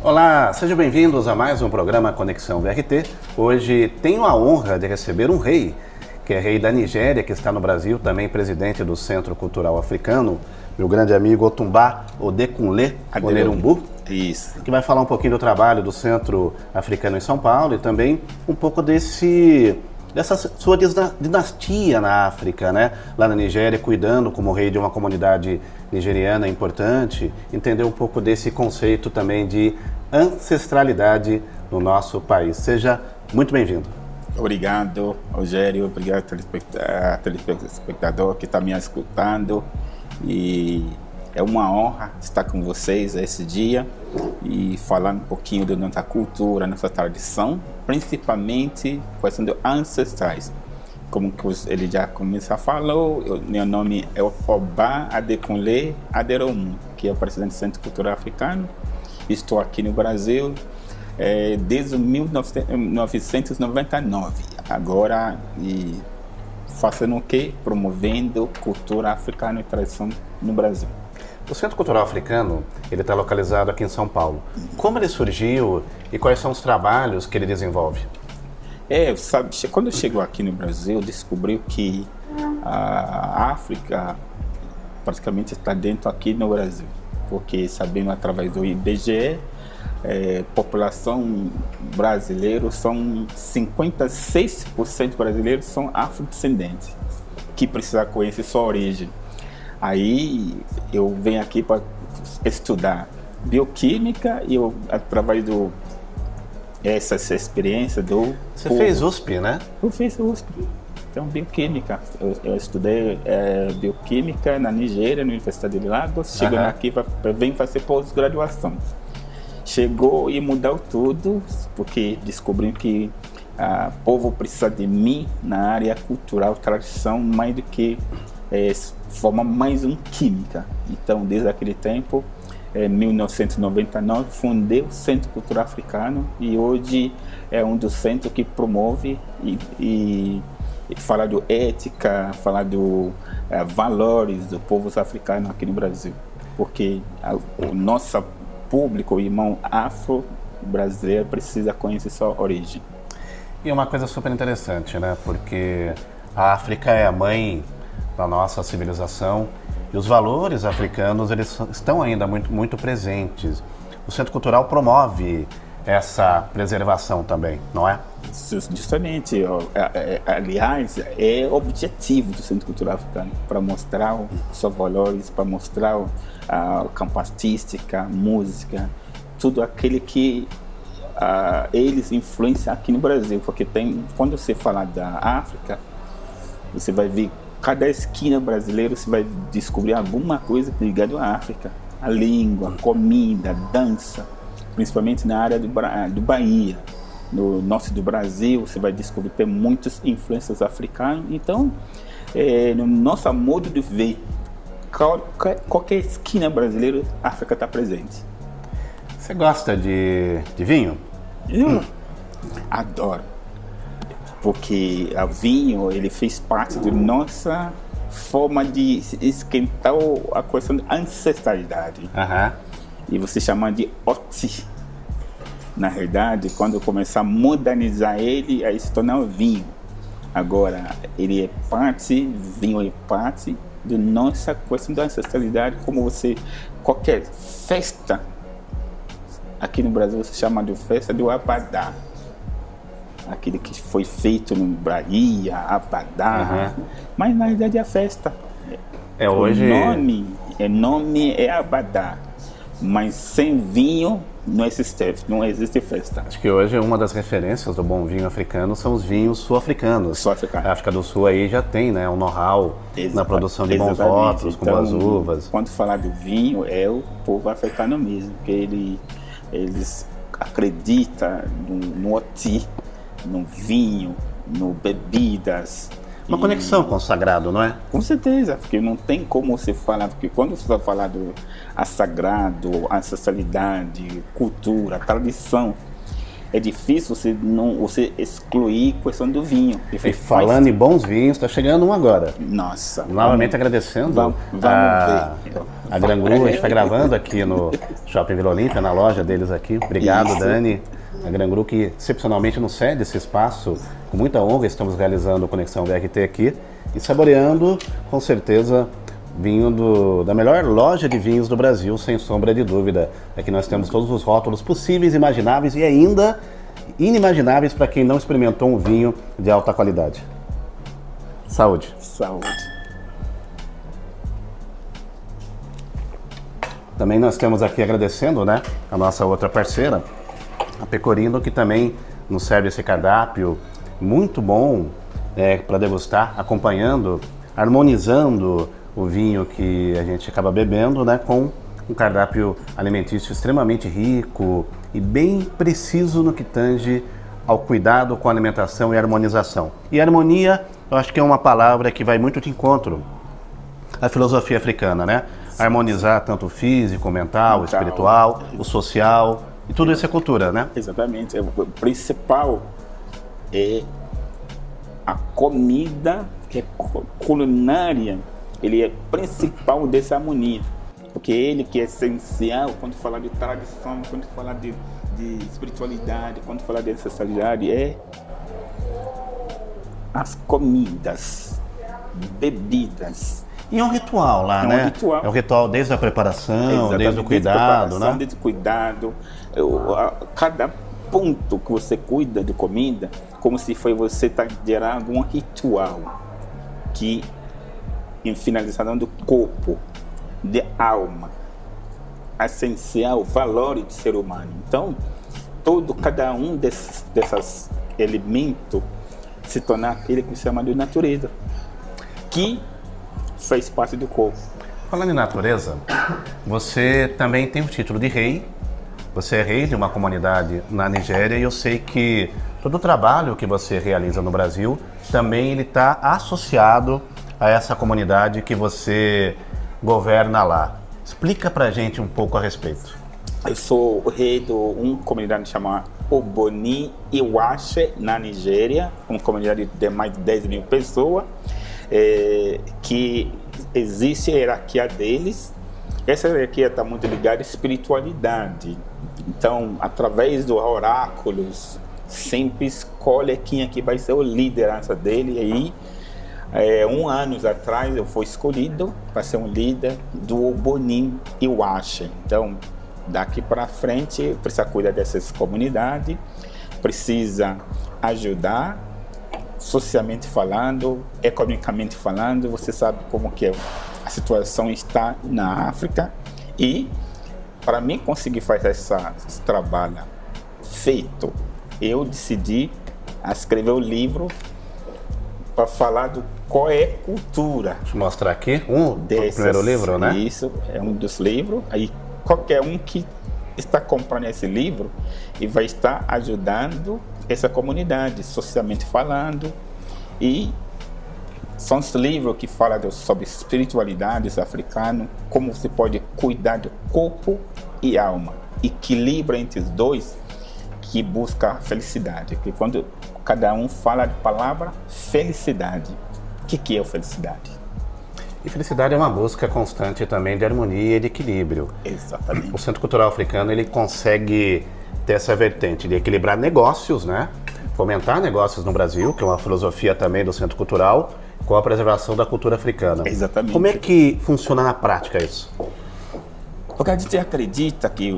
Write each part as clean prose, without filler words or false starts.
Olá, sejam bem-vindos a mais um programa Conexão VRT. Hoje tenho a honra de receber um rei, que é rei da Nigéria, que está no Brasil, também presidente do Centro Cultural Africano, meu grande amigo Otumba Odekunle Olerumbu. Isso. Que vai falar um pouquinho do trabalho do Centro Africano em São Paulo e também um pouco dessa sua dinastia na África, né? Lá na Nigéria, cuidando como rei de uma comunidade nigeriana importante, entender um pouco desse conceito também de ancestralidade no nosso país. Seja muito bem-vindo. Obrigado, Rogério. Obrigado, telespectador que está me escutando. E é uma honra estar com vocês esse dia e falar um pouquinho da nossa cultura, nossa tradição, principalmente questão ancestrais. Como ele já começou a falar, meu nome é Otumba Odekunle Olerumbu, que é o presidente do Centro Cultural Africano. Estou aqui no Brasil desde 1999, agora e fazendo o quê? Promovendo cultura africana e tradição no Brasil. O Centro Cultural Africano, ele está localizado aqui em São Paulo. Como ele surgiu e quais são os trabalhos que ele desenvolve? Quando chegou aqui no Brasil, descobriu que a África praticamente está dentro aqui no Brasil, porque sabendo através do IBGE, população brasileira são 56% brasileiros são afrodescendentes, que precisa conhecer sua origem. Aí eu venho aqui para estudar bioquímica e através essa experiência do... Você fez USP, né? Eu fiz USP. Então, bioquímica. Eu estudei bioquímica na Nigéria, na Universidade de Lagos. Chegando aqui, vem fazer pós-graduação. Chegou e mudou tudo, porque descobri que o povo precisa de mim na área cultural, tradição, mais do que formar mais química. Então, desde aquele tempo, em 1999, fundei o Centro Cultural Africano e hoje é um dos centros que promove e fala de ética, fala de valores do povo africano aqui no Brasil. Porque o nosso público, o irmão afro-brasileiro, precisa conhecer sua origem. E uma coisa super interessante, né? Porque a África é a mãe da nossa civilização e os valores africanos, eles estão ainda muito presentes. O Centro Cultural promove essa preservação também, não é? Justamente, aliás, é objetivo do Centro Cultural Africano, para mostrar os seus valores, para mostrar a campo artística, música, tudo aquele que eles influenciam aqui no Brasil, porque quando você fala da África, você vai ver cada esquina brasileira, você vai descobrir alguma coisa ligada à África, a língua, comida, dança, principalmente na área do Bahia. No norte do Brasil, você vai descobrir que tem muitas influências africanas. Então, no nosso modo de ver, qualquer esquina brasileira, a África está presente. Você gosta de vinho? Eu adoro, porque o vinho ele fez parte da nossa forma de esquentar a questão da ancestralidade. E você chama de oti. Na verdade, quando começar a modernizar ele, aí se torna o vinho. Agora, ele é vinho é parte da nossa questão da ancestralidade, como qualquer festa, aqui no Brasil você chama de festa do Abadá. Aquele que foi feito no Bahia, Abadá, mas na verdade é a festa. Hoje... O nome é Abadá, mas sem vinho não existe festa. Acho que hoje uma das referências do bom vinho africano são os vinhos sul-africanos. A África do Sul aí já tem, né, um know-how na produção de bons rótulos, com boas uvas. Quando falar do vinho, é o povo africano mesmo, porque eles acreditam no oti, no vinho, no bebidas. Uma conexão com o sagrado, não é? Com certeza, porque não tem como você falar, porque quando você vai falar do sagrado, ancestralidade, cultura, tradição, é difícil você excluir a questão do vinho. E falando em bons vinhos, está chegando um agora. Nossa. Novamente agradecendo vamos ver. A Gran Gru, a gente está gravando aqui no Shopping Vila Olímpia, na loja deles aqui. Obrigado, Isso. Dani. A Gran Gru que excepcionalmente nos cede esse espaço, com muita honra estamos realizando o Conexão VRT aqui e saboreando, com certeza, vinho da melhor loja de vinhos do Brasil, sem sombra de dúvida. Aqui nós temos todos os rótulos possíveis, imagináveis e ainda inimagináveis para quem não experimentou um vinho de alta qualidade. Saúde. Saúde. Também nós temos aqui agradecendo, né, a nossa outra parceira, a Pecorino, que também nos serve esse cardápio muito bom para degustar, acompanhando, harmonizando o vinho que a gente acaba bebendo, né, com um cardápio alimentício extremamente rico e bem preciso no que tange ao cuidado com a alimentação e harmonização. E harmonia, eu acho que é uma palavra que vai muito de encontro à filosofia africana, né? Harmonizar tanto o físico, o mental, o espiritual, o social, e tudo isso é cultura, né? Exatamente. O principal é a comida, que é culinária, ele é principal dessa harmonia. Porque ele que é essencial quando fala de tradição, quando fala de espiritualidade, quando fala de ancestralidade, é as comidas, bebidas. E é um ritual lá, né? Ritual. É um ritual desde a preparação, Exatamente, desde o cuidado, né? Desde o cuidado. Cada ponto que você cuida de comida, como se foi você estar gerando um ritual que em finalização do corpo, de alma, essencial, valor do ser humano. Então, cada um desses elementos se torna aquele que se chama de natureza, que faz parte do corpo. Falando em natureza, você também tem o título de rei. Você é rei de uma comunidade na Nigéria e eu sei que todo o trabalho que você realiza no Brasil também ele está associado a essa comunidade que você governa lá. Explica pra gente um pouco a respeito. Eu sou o rei de uma comunidade chamada Oboni Iwache, na Nigéria, uma comunidade de mais de 10 mil pessoas, que existe a hierarquia deles. Essa hierarquia está muito ligada à espiritualidade. Então, através dos oráculos, sempre escolhe quem aqui vai ser a liderança dele. E aí, anos atrás, eu fui escolhido para ser um líder do Oboni Iwache. Então, daqui para frente, precisa cuidar dessas comunidades, precisa ajudar, socialmente falando, economicamente falando. Você sabe como que a situação está na África. E, para mim conseguir fazer esse trabalho feito, eu decidi escrever um livro para falar do qual é a cultura. Deixa eu mostrar aqui o primeiro livro, né? Isso, é um dos livros. Aí qualquer um que está comprando esse livro e vai estar ajudando essa comunidade, socialmente falando. E são os livros que falam sobre espiritualidades africanas, como você pode cuidar do corpo e alma, equilíbrio entre os dois, que busca felicidade. Porque quando cada um fala de palavra felicidade, o que é a felicidade? E felicidade é uma busca constante também de harmonia e de equilíbrio. Exatamente. O Centro Cultural Africano ele consegue ter essa vertente de equilibrar negócios, né? Fomentar negócios no Brasil, que é uma filosofia também do Centro Cultural, com a preservação da cultura africana. Exatamente. Como é que funciona na prática isso? Porque a gente acredita que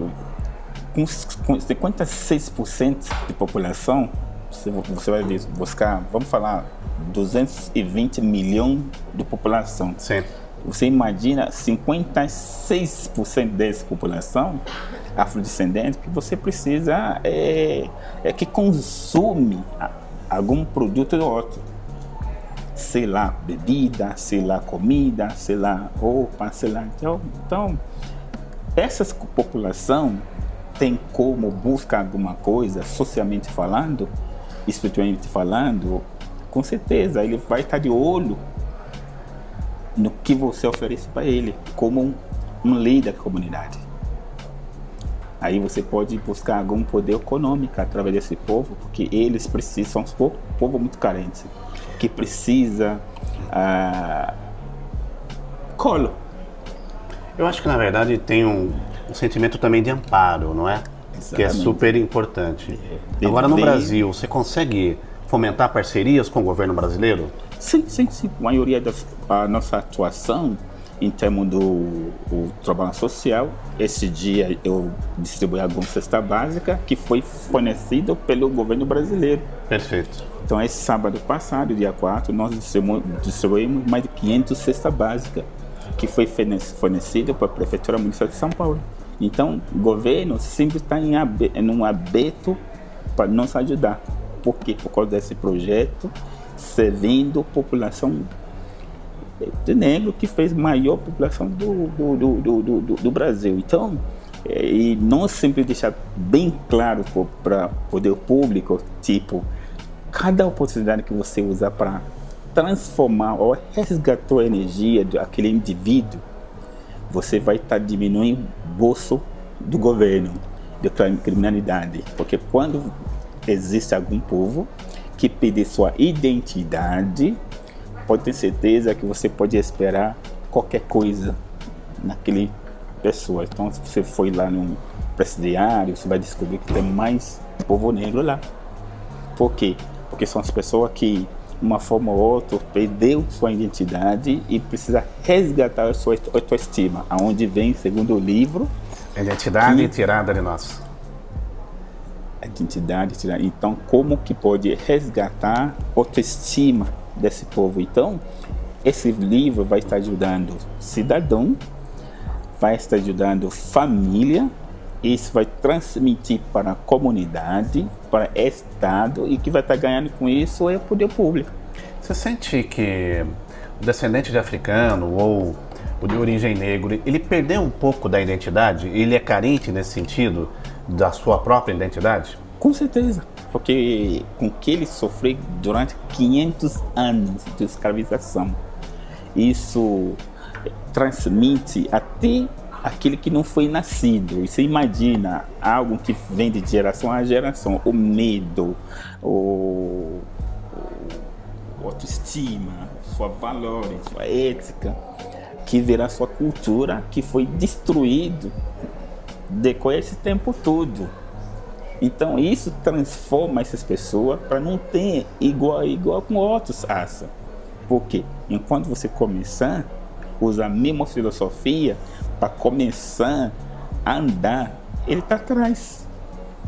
com 56% de população, você vai buscar, vamos falar, 220 milhões de população. Sim. Você imagina 56% dessa população afrodescendente que você precisa que consome algum produto do outro. Sei lá, bebida, sei lá, comida, sei lá, roupa, sei lá. Então essa população tem como buscar alguma coisa, socialmente falando, espiritualmente falando, com certeza ele vai estar de olho no que você oferece para ele, como um líder da comunidade. Aí você pode buscar algum poder econômico através desse povo, porque eles precisam, são um povo muito carente, que precisa colo. Eu acho que, na verdade, tem um sentimento também de amparo, não é? Exatamente. Que é super importante. Agora, no Brasil, você consegue fomentar parcerias com o governo brasileiro? Sim. A maioria da nossa atuação em termos do trabalho social, esse dia eu distribuí alguma cesta básica que foi fornecido pelo governo brasileiro. Perfeito. Então, esse sábado passado, dia 4, nós distribuímos mais de 500 cestas básicas que foi fornecido para a Prefeitura Municipal de São Paulo. Então, o governo sempre está em um aberto para nos ajudar. Por quê? Por causa desse projeto, servindo a população de negro, que fez a maior população do Brasil. Então, e nós sempre deixar bem claro para o poder público, tipo, cada oportunidade que você usar para transformar ou resgatar a energia daquele indivíduo, você vai estar diminuindo o bolso do governo, da criminalidade. Porque quando existe algum povo que pede sua identidade, pode ter certeza que você pode esperar qualquer coisa naquele pessoa. Então, se você for lá no presidiário, você vai descobrir que tem mais povo negro lá. Por quê? Porque são as pessoas que, de uma forma ou outra, perdeu sua identidade e precisa resgatar a sua autoestima, aonde vem, segundo o livro, a identidade tirada de nós. A identidade tirada. Então, como que pode resgatar a autoestima desse povo? Então, esse livro vai estar ajudando cidadão, vai estar ajudando família, isso vai transmitir para a comunidade, para o Estado, e que vai estar ganhando com isso é o poder público. Você sente que o descendente de africano ou o de origem negra, ele perdeu um pouco da identidade? Ele é carente nesse sentido da sua própria identidade? Com certeza, porque com que ele sofreu durante 500 anos de escravização, isso transmite até aquele que não foi nascido. E você imagina algo que vem de geração a geração, o medo, a autoestima, sua valores, sua ética, que verá sua cultura, que foi destruído decorrer esse tempo todo. Então isso transforma essas pessoas para não ter igual com outros raças. Porque enquanto você começar a usar a mesma filosofia para começar a andar, ele está atrás.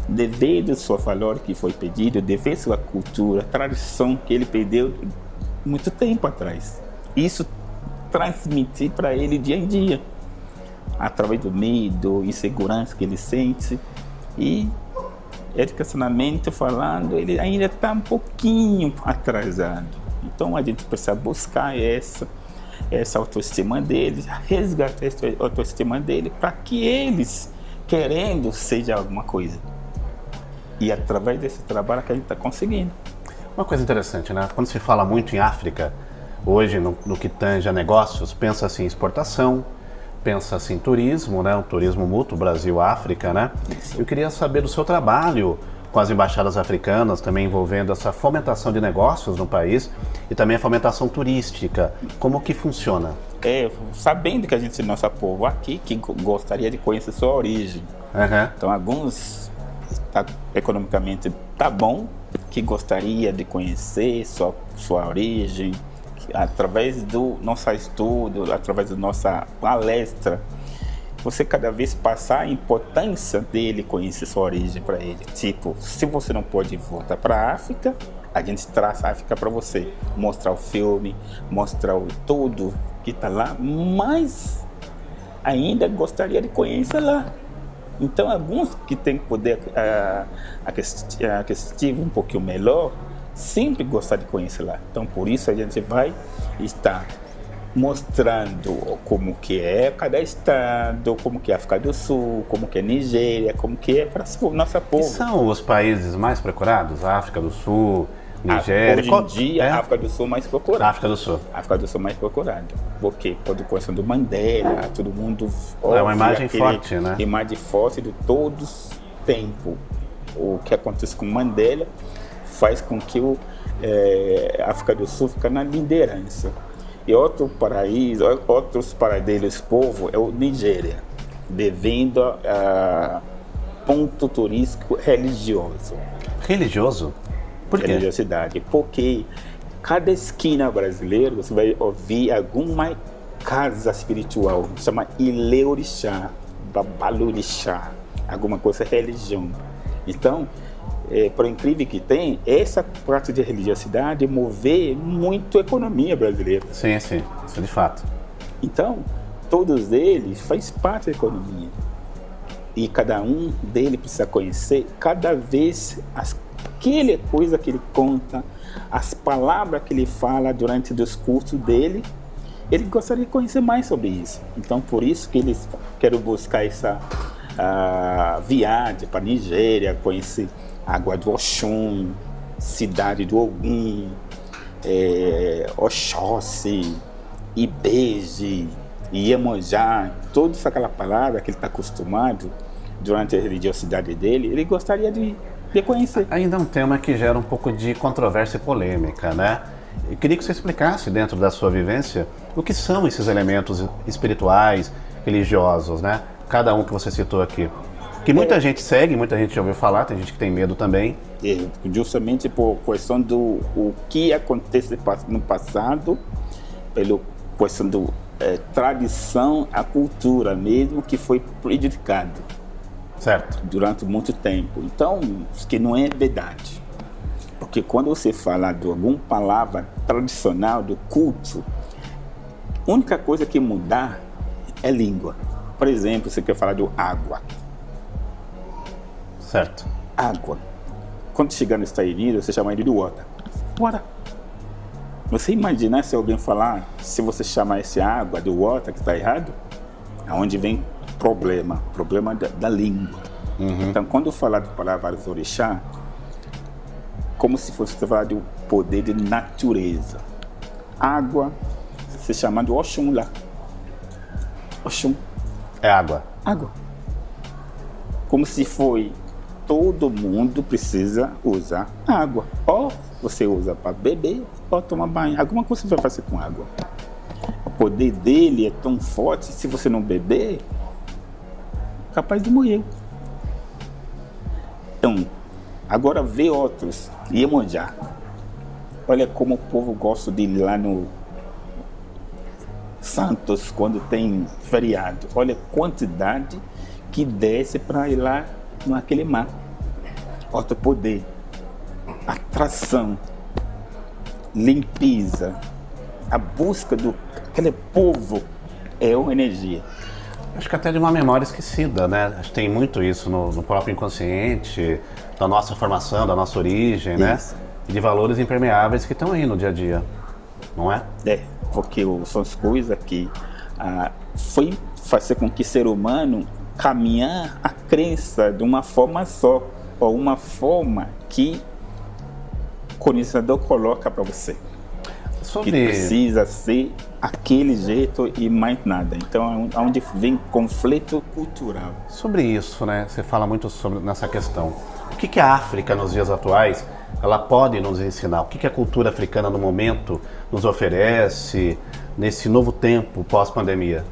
Devido ao seu valor que foi pedido, devido à sua cultura, a tradição que ele perdeu muito tempo atrás. Isso transmitir para ele dia em dia, através do medo, insegurança que ele sente. E educacionalmente falando, ele ainda está um pouquinho atrasado. Então a gente precisa buscar essa autoestima deles, resgatar essa autoestima dele, para que eles, querendo, seja alguma coisa. E através desse trabalho que a gente está conseguindo. Uma coisa interessante, né? Quando se fala muito em África, hoje no que tange a negócios, pensa-se em exportação, pensa-se em turismo, né? O turismo mútuo Brasil-África, né? Isso. Eu queria saber do seu trabalho com as embaixadas africanas, também envolvendo essa fomentação de negócios no país e também a fomentação turística. Como que funciona? Sabendo que a gente, nosso povo aqui, que gostaria de conhecer sua origem. Uhum. Então, alguns economicamente tá bom, que gostaria de conhecer sua origem, através do nosso estudo, através da nossa palestra, você cada vez passar a importância dele conhecer sua origem para ele. Tipo, se você não pode voltar para a África, a gente traz a África para você, mostrar o filme, mostrar tudo que está lá, mas ainda gostaria de conhecer lá. Então, alguns que têm poder aquisitivo um pouquinho melhor, sempre gostar de conhecer lá. Então, por isso a gente vai estar mostrando como que é cada estado, como que é a África do Sul, como que é a Nigéria, como que é para a nossa povo. E são os países mais procurados? A África do Sul, Nigéria. Hoje em dia, a África do Sul mais procurada. África do Sul. África do Sul mais procurada. Porque por questão do Mandela, todo mundo... É uma imagem forte, né? Imagem forte de todos os tempos. O que acontece com Mandela faz com que a África do Sul fique na liderança. E outros paralelos povo é o Nigéria, devido a ponto turístico religioso. Religioso? Por quê? Religiosidade. Porque cada esquina brasileira você vai ouvir alguma casa espiritual, chama Ilê-Orixá, Babalorixá, alguma coisa religião. Então, por incrível que tenha, essa parte de religiosidade move muito a economia brasileira. Sim, isso de fato. Então, todos eles fazem parte da economia. E cada um deles precisa conhecer cada vez aquela coisa que ele conta, as palavras que ele fala durante o discurso dele. Ele gostaria de conhecer mais sobre isso. Então, por isso que eles querem buscar essa viagem para a Nigéria, conhecer a Água do Oxum, cidade do Ogum, Oxóssi, Ibeje, Iemanjá, toda aquela palavra que ele está acostumado durante a religiosidade dele, ele gostaria de conhecer. Ainda é um tema que gera um pouco de controvérsia e polêmica, né? Eu queria que você explicasse, dentro da sua vivência, o que são esses elementos espirituais, religiosos, né? Cada um que você citou aqui. Que muita gente segue, muita gente já ouviu falar, tem gente que tem medo também. Justamente por questão do o que acontece no passado, pela questão do tradição, a cultura mesmo, que foi prejudicado. Certo. Durante muito tempo. Então, isso que não é verdade. Porque quando você fala de alguma palavra tradicional do culto, a única coisa que mudar é língua. Por exemplo, você quer falar de água. Certo. Água. Quando chegar nos Estados Unidos, você chama ele de water. Water. Você imagina se alguém falar, se você chamar esse água de water, que está errado, aonde vem problema da língua. Uhum. Então, quando eu falar de palavras orixá, como se fosse falar de um poder de natureza. Água, se chama de Oxum lá. Oxum. É água. Água. Como se foi, todo mundo precisa usar água. Ou você usa para beber, ou tomar banho. Alguma coisa você vai fazer com água. O poder dele é tão forte, se você não beber, capaz de morrer. Então, agora vê outros. Iemanjá. Olha como o povo gosta de ir lá no Santos, quando tem feriado. Olha a quantidade que desce para ir lá naquele mar. Outro poder. Atração. Limpeza. A busca daquele povo é uma energia. Acho que até de uma memória esquecida, né? Acho que tem muito isso no próprio inconsciente, da nossa formação, da nossa origem, né? E de valores impermeáveis que estão aí no dia a dia, não é? Porque são as coisas que foi fazer com que o ser humano caminhar a crença de uma forma só, ou uma forma que o conhecedor coloca para você. Que precisa ser aquele jeito e mais nada. Então, é onde vem conflito cultural. Sobre isso, né? Você fala muito nessa questão. O que a África, nos dias atuais, ela pode nos ensinar? O que a cultura africana, no momento, nos oferece nesse novo tempo pós-pandemia?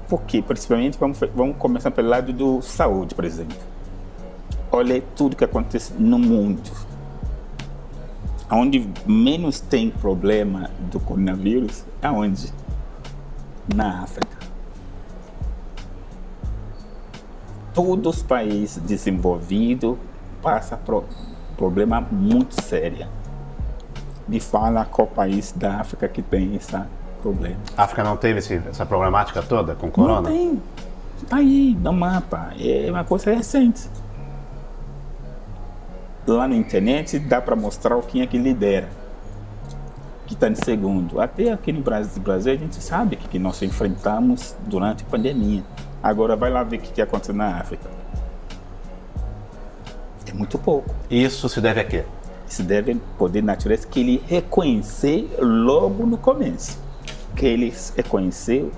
Porque, principalmente, vamos começar pelo lado do saúde, por exemplo. Olha tudo que acontece no mundo. Onde menos tem problema do coronavírus, aonde? Na África. Todos os países desenvolvidos passam por problema muito sério. Me fala qual país da África que tem esse problema. A África não teve essa problemática toda com corona? Não tem. Está aí no mapa. É uma coisa recente. Lá na internet dá para mostrar quem é que lidera, que está em segundo. Até aqui no Brasil a gente sabe o que nós enfrentamos durante a pandemia. Agora vai lá ver o que aconteceu na África. É muito pouco. Isso se deve a quê? Isso deve poder natureza que ele reconhecer logo no começo, que ele reconheceu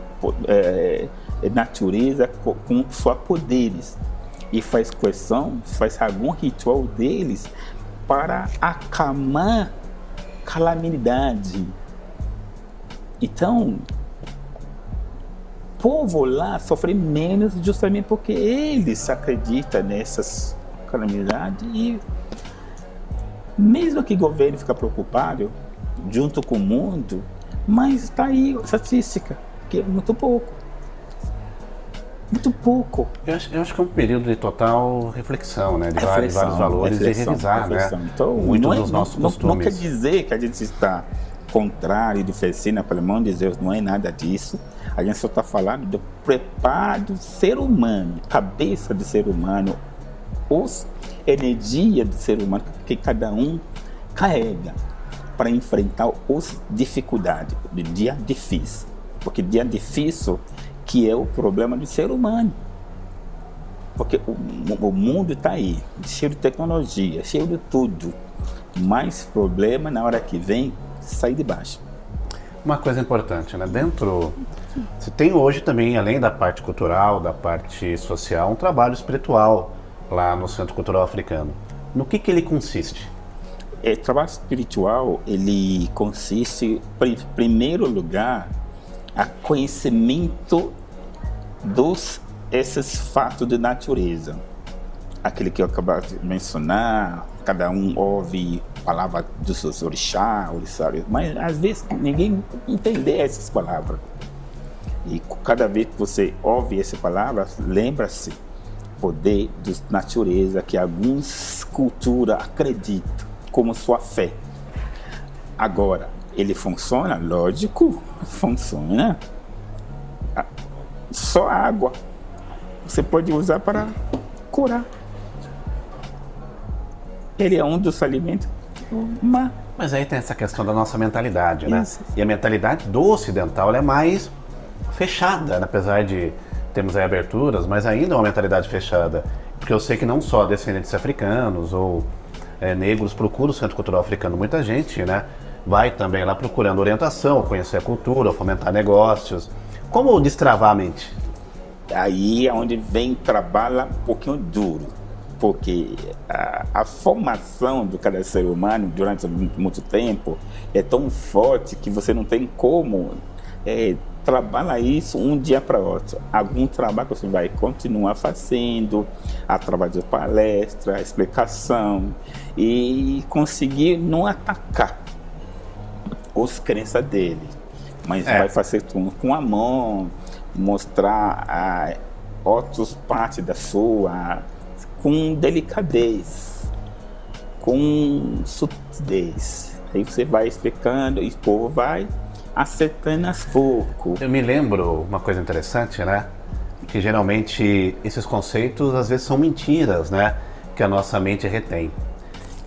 natureza com seus poderes e faz questão, faz algum ritual deles para acalmar calamidade. Então, o povo lá sofre menos justamente porque eles acreditam nessas calamidades e mesmo que o governo fique preocupado junto com o mundo, mas está aí a estatística, que é muito pouco. Muito pouco. Eu acho que é um período de total reflexão, né? De vários valores e revisar, né? Então, muitos dos nossos costumes. Não quer dizer que a gente está contrário de oficina, pelo amor de Deus, não é nada disso. A gente só está falando do preparo do ser humano, cabeça do ser humano, energia do ser humano que cada um carrega para enfrentar as dificuldades do dia difícil. Porque dia difícil que é o problema do ser humano. Porque o mundo está aí, cheio de tecnologia, cheio de tudo. Mas problema na hora que vem, sai de baixo. Uma coisa importante, né? Você tem hoje também, além da parte cultural, da parte social, um trabalho espiritual lá no Centro Cultural Africano. No que ele consiste? O trabalho espiritual, ele consiste, em primeiro lugar, a conhecimento esses fatos de natureza. Aquele que eu acabei de mencionar, cada um ouve a palavra dos seus orixás, mas às vezes ninguém entende essas palavras. E cada vez que você ouve essas palavras, lembra-se poder da natureza que algumas culturas acreditam como sua fé. Agora, ele funciona? Lógico, funciona. Só a água você pode usar para curar. Ele é um dos alimentos. Mas aí tem essa questão da nossa mentalidade, né? Isso. E a mentalidade do ocidental ela é mais fechada, né? Apesar de termos aí aberturas, mas ainda é uma mentalidade fechada. Porque eu sei que não só descendentes africanos ou negros procuram o Centro Cultural Africano, muita gente, né? Vai também lá procurando orientação, conhecer a cultura, fomentar negócios. Como destravar a mente? Aí é onde vem trabalho um pouquinho duro, porque a formação do cada ser humano durante muito tempo é tão forte que você não tem como trabalhar isso um dia para outro. Algum trabalho que você vai continuar fazendo através de palestra, explicação e conseguir não atacar as crenças dele, mas vai fazer tudo com a mão, mostrar outras partes da sua com delicadez, com sutilez. Aí você vai explicando e o povo vai acertando aos poucos. Eu me lembro uma coisa interessante, né? Que geralmente esses conceitos às vezes são mentiras, né? Que a nossa mente retém.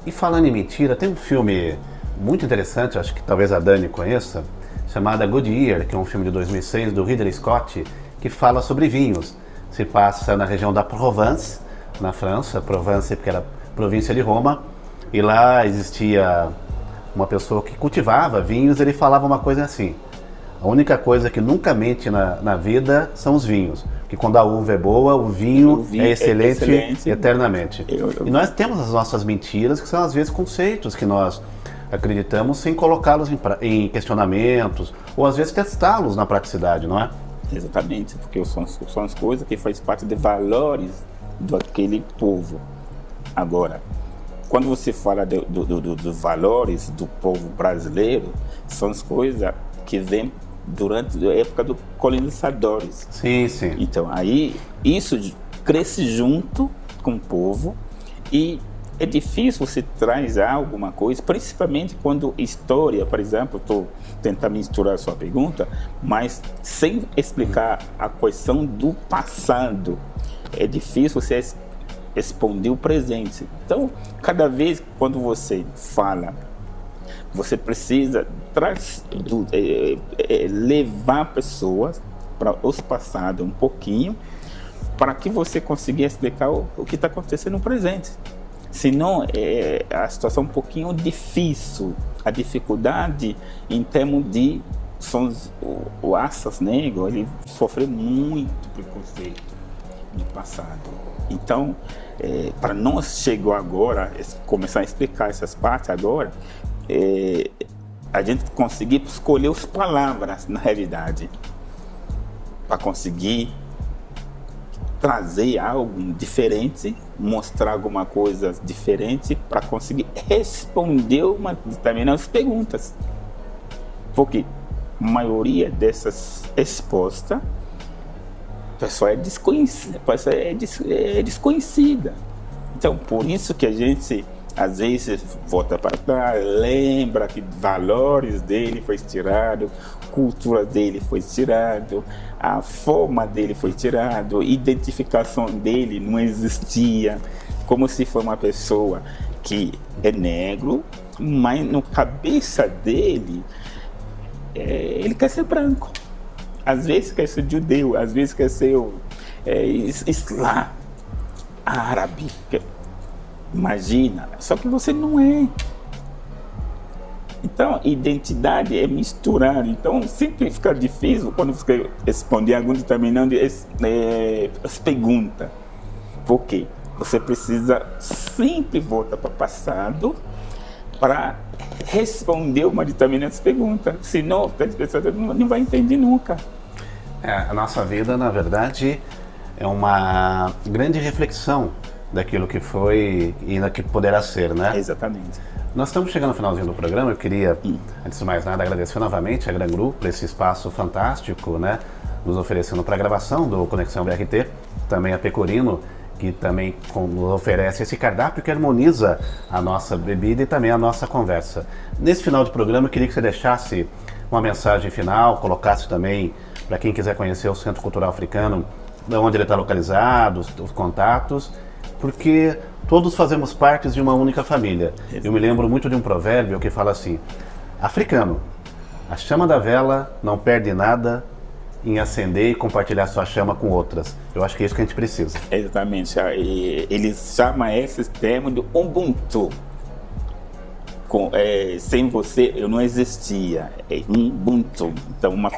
E falando em mentira, tem um filme muito interessante, acho que talvez a Dani conheça, chamada Goodyear, que é um filme de 2006 do Ridley Scott, que fala sobre vinhos. Se passa na região da Provence, na França, Provence porque era província de Roma, e lá existia uma pessoa que cultivava vinhos. Ele falava uma coisa assim: a única coisa que nunca mente na vida são os vinhos, que quando a uva é boa, o vinho é excelente eternamente. E nós temos as nossas mentiras, que são às vezes conceitos que nós acreditamos sem colocá-los em questionamentos, ou às vezes testá-los na praticidade, não é? Exatamente, porque são as coisas que fazem parte de valores daquele povo. Agora, quando você fala dos valores do povo brasileiro, são as coisas que vêm durante a época dos colonizadores. Sim, sim. Então, aí, isso cresce junto com o povo e é difícil você trazer alguma coisa, principalmente quando história, por exemplo, estou tentando misturar a sua pergunta, mas sem explicar a questão do passado. É difícil você responder o presente. Então, cada vez quando você fala, você precisa levar pessoas para os passados um pouquinho, para que você consiga explicar o que está acontecendo no presente. Senão, a situação é um pouquinho difícil. A dificuldade em termos de o raças negro, ele sofreu muito preconceito no passado. Então, para nós chegou agora, começar a explicar essas partes agora, a gente conseguir escolher as palavras, na realidade, para conseguir trazer algo diferente, mostrar alguma coisa diferente, para conseguir responder uma determinadas perguntas. Porque a maioria dessas respostas, a pessoa é desconhecida, desconhecida. Então, por isso que a gente, às vezes, volta para trás, lembra que valores dele foi tirado, cultura dele foi tirado, a forma dele foi tirado, identificação dele não existia, como se fosse uma pessoa que é negro, mas na cabeça dele, ele quer ser branco. Às vezes quer ser judeu, às vezes quer ser islã, árabe. Imagina, só que você não é. Então, identidade é misturar. Então, sempre fica difícil quando você responder algum determinado as perguntas. Por quê? Você precisa sempre voltar para o passado para responder uma determinada pergunta. Senão, a pessoa não vai entender nunca. A nossa vida, na verdade, é uma grande reflexão daquilo que foi e da que poderá ser, né? Exatamente. Nós estamos chegando ao finalzinho do programa. Eu queria, antes de mais nada, agradecer novamente a Gran Gru por esse espaço fantástico, né? Nos oferecendo para a gravação do Conexão BRT, também a Pecorino, que também nos oferece esse cardápio que harmoniza a nossa bebida e também a nossa conversa. Nesse final de programa, eu queria que você deixasse uma mensagem final, colocasse também, para quem quiser conhecer o Centro Cultural Africano, de onde ele está localizado, os contatos, porque todos fazemos parte de uma única família. Eu me lembro muito de um provérbio que fala assim: africano, a chama da vela não perde nada em acender e compartilhar sua chama com outras. Eu acho que é isso que a gente precisa. Exatamente. Eles chamam esse termo de Ubuntu. Sem você eu não existia. É Ubuntu. Então, uma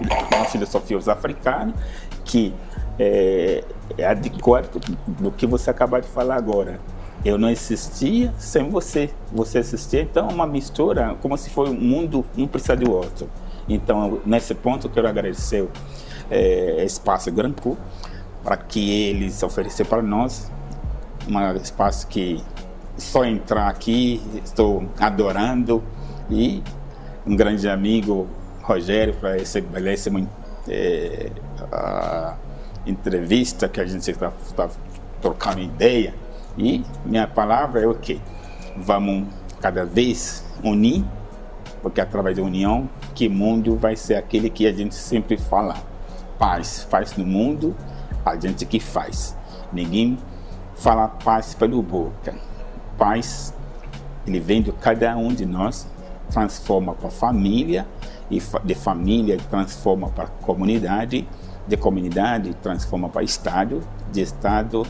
filosofia africana que é adequada do que você acabou de falar agora. Eu não existia sem você. Você existia. Então, uma mistura, como se fosse um mundo, um precisa do outro. Então, nesse ponto, eu quero agradecer Espaço Gran Gru, para que eles ofereceram para nós um espaço que só entrar aqui, estou adorando, e um grande amigo, Rogério, para estabelecer uma entrevista que a gente está trocando ideia. E minha palavra é o quê? Vamos cada vez unir, porque através da união que o mundo vai ser aquele que a gente sempre fala. Paz no mundo, a gente que faz. Ninguém fala paz pelo boca. Paz, ele vem de cada um de nós, transforma para a família, e de família transforma para a comunidade, de comunidade transforma para estado, de estado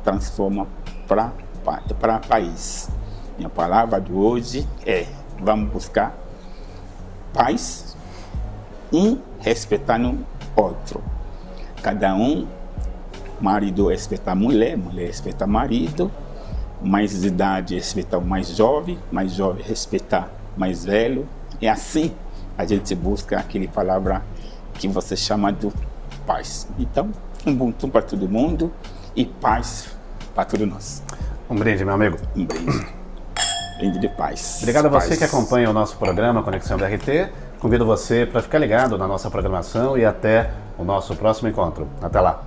transforma para país. Minha palavra de hoje é: vamos buscar paz, respeitando outro. Cada um, marido respeita a mulher, mulher respeita o marido, mais de idade respeita o mais jovem respeita o mais velho. E assim a gente busca aquele palavra que você chama de paz. Então, Ubuntu para todo mundo e paz para todos nós. Um brinde, meu amigo. Um brinde. Brinde de paz. Obrigado a você que acompanha o nosso programa Conexão BRT. Convido você para ficar ligado na nossa programação e até o nosso próximo encontro. Até lá.